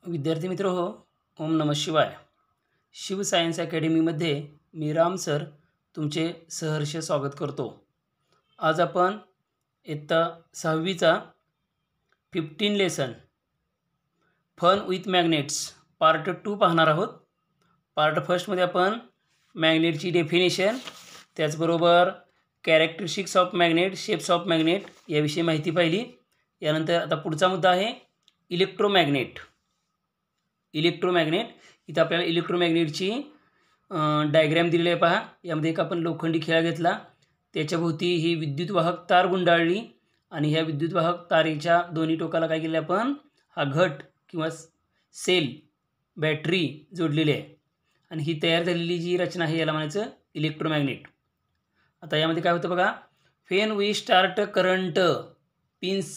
विद्यार्थी मित्र हो, ओम नमः शिवाय. शिव सायन्स अकॅडमीमध्ये मी राम सर तुमचे सहर्ष स्वागत करतो. आज आपण इयत्ता 6वीचा 15 lesson fun with magnets part 2 पाहणार आहोत. पार्ट फर्स्टमध्ये आपण मॅग्नेटची डेफिनेशन, त्याचबरोबर characteristics of magnet, shapes of magnet याविषयी माहिती पाहिली. यानंतर आता पुढचा मुद्दा आहे इलेक्ट्रोमॅग्नेट. इथं आपल्याला इलेक्ट्रोमॅग्नेटची डायग्रॅम दिलेली आहे पहा. यामध्ये एक आपण लोखंडी खिळा घेतला, त्याच्याभोवती ही विद्युतवाहक तार गुंडाळली आणि ह्या विद्युतवाहक तारेच्या दोन्ही टोकाला काय केलं आपण, हा घट किंवा सेल बॅटरी जोडलेली आहे आणि ही तयार झालेली जी रचना आहे याला म्हणायचं इलेक्ट्रोमॅग्नेट. आता यामध्ये काय होतं बघा, when we start current pins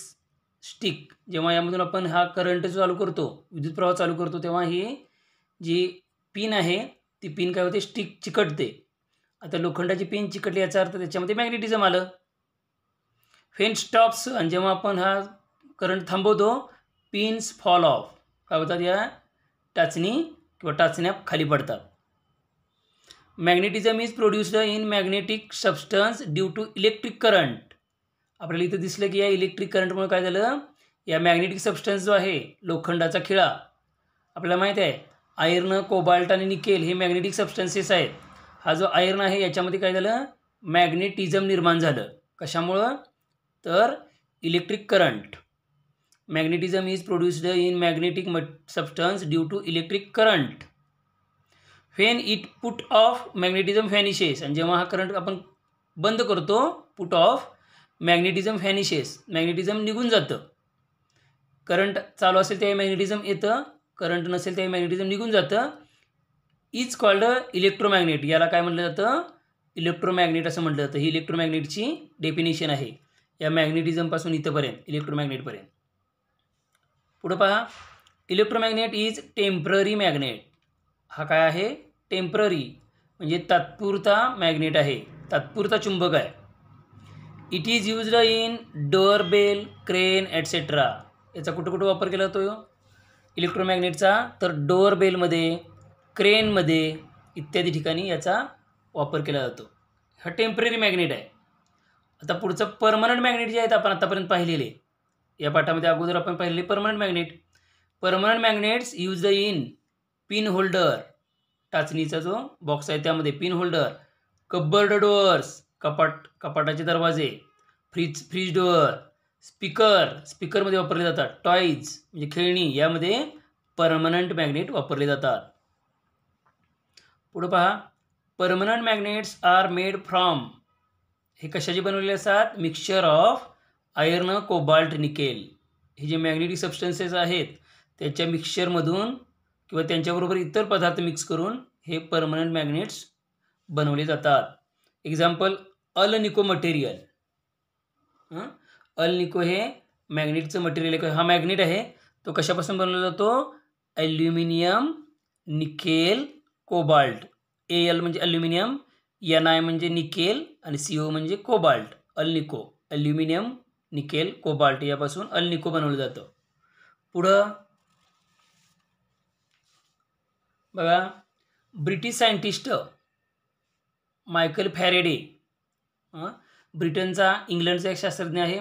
stick, जेव्हा यामधून आपण हा करंट चालू करतो, विद्युत प्रवाह चालू करतो, तेव्हा ही जी पिन आहे ती पिन काय होते, स्टिक चिकटते. आता लोखंडाची पिन चिकटली याचा अर्थ त्याच्यामध्ये मॅग्नेटिझम आलं. व्हेन स्टॉप्स, आणि जेव्हा आपण हा करंट थांबवतो, पिन्स फॉल ऑफ, काय होतात, या टाचणी किंवा टाचण्या खाली पडतात. Magnetism is produced in magnetic substance due to electric current. आपल्याला इथं दिसलं की या इलेक्ट्रिक करंटमुळे काय झालं, या मॅग्नेटिक सबस्टन्स जो आहे लोखंडाचा खिळा, आपल्याला माहीत आहे आयर्न, कोबाल्ट आणि निकेल हे मॅग्नेटिक सबस्टन्सेस आहेत. हा जो आयर्न आहे याच्यामध्ये काय झालं, मॅग्नेटिझम निर्माण झालं. कशामुळं, तर electric current. Magnetism is produced in magnetic substance due to electric current. When it put off magnetism vanishes, आणि जेव्हा हा करंट आपण बंद करतो, put off magnetism vanishes, magnetism निघून जातं. करंट चालू असेल तेव्हा मॅग्नेटिझम येतं, करंट नसेल तेव्हा मॅग्नेटिझम निघून जातं. Is called electromagnet. याला काय म्हटलं जातं, इलेक्ट्रोमॅग्नेट असं म्हटलं जातं. ही इलेक्ट्रोमॅग्नेटची डेफिनेशन आहे, या मॅग्नेटिझमपासून इथंपर्यंत, इलेक्ट्रोमॅग्नेटपर्यंत. पुढं पहा, इलेक्ट्रोमॅग्नेट इज टेम्पररी मॅग्नेट. हा काय आहे, टेम्पररी म्हणजे तात्पुरता मॅग्नेट आहे, तात्पुरता चुंबक आहे. It is used in doorbell, crane etcetera. याचा कुठं वापर केला जातो इलेक्ट्रोमॅग्नेटचा, तर डोअरबेलमध्ये, क्रेनमध्ये इत्यादी ठिकाणी याचा वापर केला जातो. हा टेम्पररी मॅग्नेट आहे. आता पुढचं परमनंट मॅग्नेट जे आहेत आपण आतापर्यंत पाहिलेले, या पाठामध्ये अगोदर आपण पाहिलेले permanent magnet. Permanent magnets used in pin holder, टाचणीचा जो बॉक्स आहे त्यामध्ये पिन होल्डर, कबर्ड डोअर्स, कपाटाचे दरवाजे, फ्रीज डोअर, स्पीकरमध्ये वापरले जातात, टॉयज म्हणजे खेळणी, यामध्ये परमनंट मॅग्नेट वापरले जातात. पुढे पहा, permanent magnets are made from, हे कशाचे बनवलेले असतात, mixture of iron, cobalt, nickel. हे जे मॅग्नेटिक सबस्टन्सेस आहेत त्याच्या मिक्सचरमधून किंवा त्यांच्याबरोबर इतर पदार्थ मिक्स करून हे परमनंट मॅग्नेट्स बनवले जातात. Example, अल-निको material. अल-निको हे मॅग्नेटचं मटेरियल आहे. हा मॅग्नेट आहे, तो कशापासून बनवला जातो, ॲल्युमिनियम, निकेल, कोबाल्ट. Al म्हणजे ॲल्युमिनियम, Ni म्हणजे निकेल आणि CO म्हणजे कोबाल्ट. अल-निको, ॲल्युमिनियम, निकेल, कोबाल्ट यापासून अल-निको बनवलं जातं. पुढं बघा, ब्रिटिश सायंटिस्ट मायकल फॅरेडे, ब्रिटनचा, इंग्लंडचा एक शास्त्रज्ञ आहे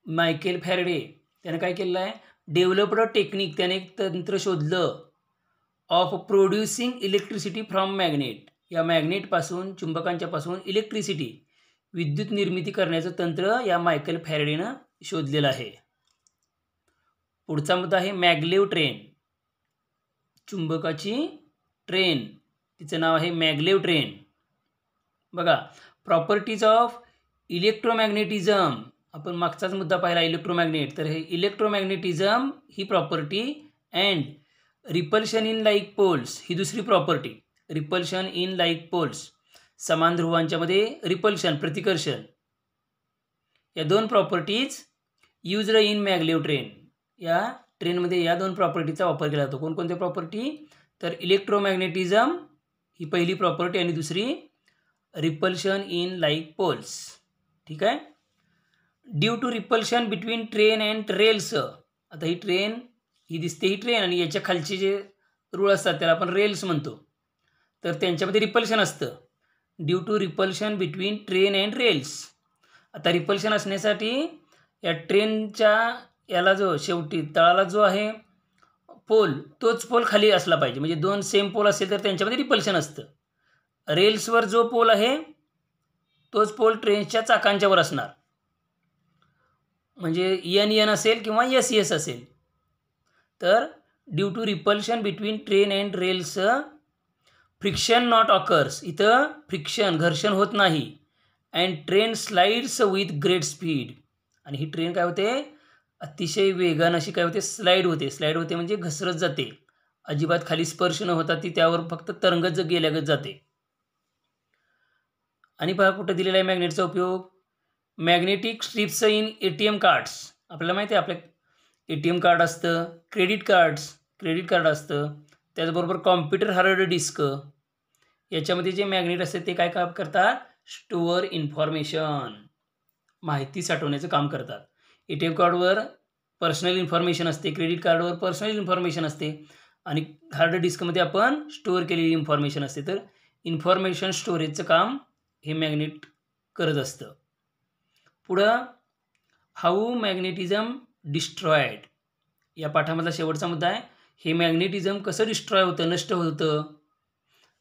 मायकेल फॅरेडे, त्याने काय केलेलं आहे, डेव्हलप्ड टेक्निक, त्याने एक तंत्र शोधलं of producing electricity from magnet. या मॅग्नेटपासून, चुंबकांच्यापासून इलेक्ट्रिसिटी, विद्युत निर्मिती करण्याचं तंत्र या मायकेल फॅरेडेनं शोधलेलं आहे. पुढचा मुद्दा आहे मॅग्लेव ट्रेन. चुंबकाची ट्रेन, तिचं नाव आहे मॅग्लेव ट्रेन. बघा, प्रॉपर्टीज ऑफ इलेक्ट्रोमॅग्नेटिझम, आपण मागचाच मुद्दा पाहिला इलेक्ट्रोमॅग्नेट, तर हे इलेक्ट्रोमॅग्नेटिझम ही property, and repulsion in like poles ही दुसरी property. Repulsion in like poles, समान ध्रुवांच्यामध्ये रिपल्शन, प्रतिकर्षण, या दोन properties used in maglev train. या ट्रेनमध्ये या दोन प्रॉपर्टीचा वापर केला जातो. कोणकोणत्या प्रॉपर्टी, तर इलेक्ट्रोमॅग्नेटिझम ही पहिली प्रॉपर्टी आणि दुसरी रिपल्शन इन लाईक पोल्स. ठीक आहे. Due to repulsion between train and rails, आता ही ट्रेन ही दिसते ही ट्रेन आणि याच्या खालचे जे रूळ असतात त्याला आपण रेल्स म्हणतो. तर त्यांच्यामध्ये रिपल्शन असतं. Due to repulsion between train and rails. आता रिपल्शन असण्यासाठी या ट्रेनच्या याला जो शेवटी तळाला जो आहे पोल, तोच पोल खाली असला पाहिजे. म्हणजे 2 सेम पोल असेल तर त्यांच्यामध्ये रिपल्शन असतं. रेल्सवर जो पोल आहे तोच पोल ट्रेनच्या चाकांच्यावर असणार. म्हणजे NN असेल किंवा SS असेल. तर due to repulsion between train and rails friction not occurs. इथं फ्रिक्शन घर्षण होत नाही. And train slides with great speed. आणि ही ट्रेन काय होते अतिशय वेगानं अशी काय होते स्लाईड होते म्हणजे घसरत जाते. अजिबात खाली स्पर्श न होता ती त्यावर फक्त तरंगत गेल्यागत जाते. आणि पहा कुठं दिलेला आहे मॅग्नेटचा उपयोग. Magnetic strips in ATM cards. आपल्याला माहिती आहे आपल्या ATM कार्ड असतं, क्रेडिट कार्ड असतं, त्याचबरोबर कॉम्प्युटर हार्ड डिस्क. याच्यामध्ये जे मॅग्नेट असते ते काय काम करतात, स्टोअर इन्फॉर्मेशन, माहिती साठवण्याचं काम करतात. ATM कार्डवर पर्सनल इन्फॉर्मेशन असते, क्रेडिट कार्डवर पर्सनल इन्फॉर्मेशन असते आणि हार्ड डिस्कमध्ये आपण स्टोअर केलेली इन्फॉर्मेशन असते. तर इन्फॉर्मेशन स्टोरेजचं काम हे मॅग्नेट करत असतं. पुढं हाऊ मॅग्नेटिझम डिस्ट्रॉयड. या पाठामधला शेवटचा मुद्दा आहे. हे मॅग्नेटिझम कसं डिस्ट्रॉय होतं, नष्ट होतं.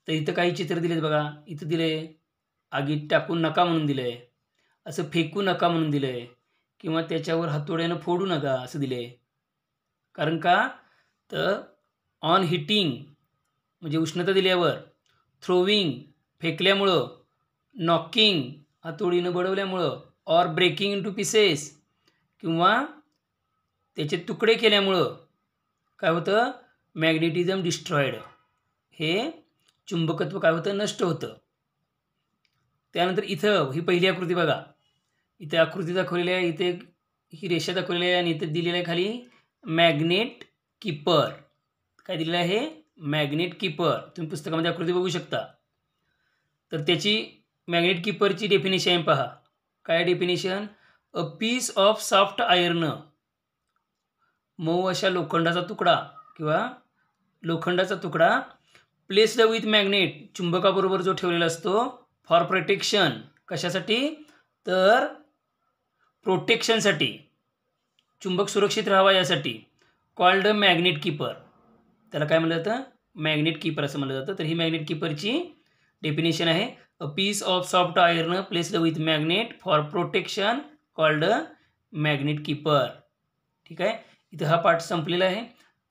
तर इथं काही चित्र दिलेत बघा. इथं दिले आगीत टाकून नका म्हणून दिलं आहे, असं फेकू नका म्हणून दिलं आहे, किंवा त्याच्यावर हातोड्यानं फोडू नका असं दिलं आहे. कारण का तर ऑन हिटिंग म्हणजे उष्णता दिल्यावर, थ्रोविंग फेकल्यामुळं, नॉकिंग हातोडीनं बडवल्यामुळं, ऑर ब्रेकिंग इनटू पीसेस किंवा त्याचे तुकडे केल्यामुळं काय होतं मॅग्नेटिझम डिस्ट्रॉयड. हे चुंबकत्व काय होतं नष्ट होतं. त्यानंतर इथं ही पहिली आकृती बघा. इथे आकृती दाखवलेली आहे, इथे ही रेषा दाखवलेली आहे आणि इथे दिलेलं आहे खाली मॅग्नेट कीपर. काय दिलेलं आहे मॅग्नेट कीपर. तुम्ही पुस्तकामध्ये आकृती बघू शकता. तर त्याची मॅग्नेट कीपरची डेफिनेशन पहा. काय definition, a piece of soft iron, मऊ अशा लोखंडाचा तुकडा किंवा लोखंडाचा तुकडा, प्लेस्ड विथ मॅग्नेट चुंबकाबरोबर जो ठेवलेला असतो, फॉर प्रोटेक्शन. कशासाठी तर प्रोटेक्शनसाठी, चुंबक सुरक्षित राहावा यासाठी. Called magnet keeper. त्याला काय म्हणलं जातं मॅग्नेट कीपर असं म्हणलं जातं. तर ही मॅग्नेट कीपरची डेफिनेशन आहे, a piece of soft iron placed with magnet for protection called magnet keeper. ठीक आहे. इथं हा पाठ संपलेला आहे.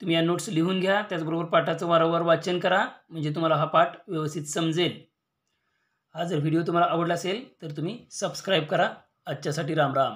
तुम्ही या नोट्स लिहून घ्या, त्याचबरोबर पाठाचं वारंवार वाचन करा म्हणजे तुम्हाला हा पाठ व्यवस्थित समजेल. हा जर व्हिडिओ तुम्हाला आवडला असेल तर तुम्ही सबस्क्राईब करा. आजच्यासाठी राम राम.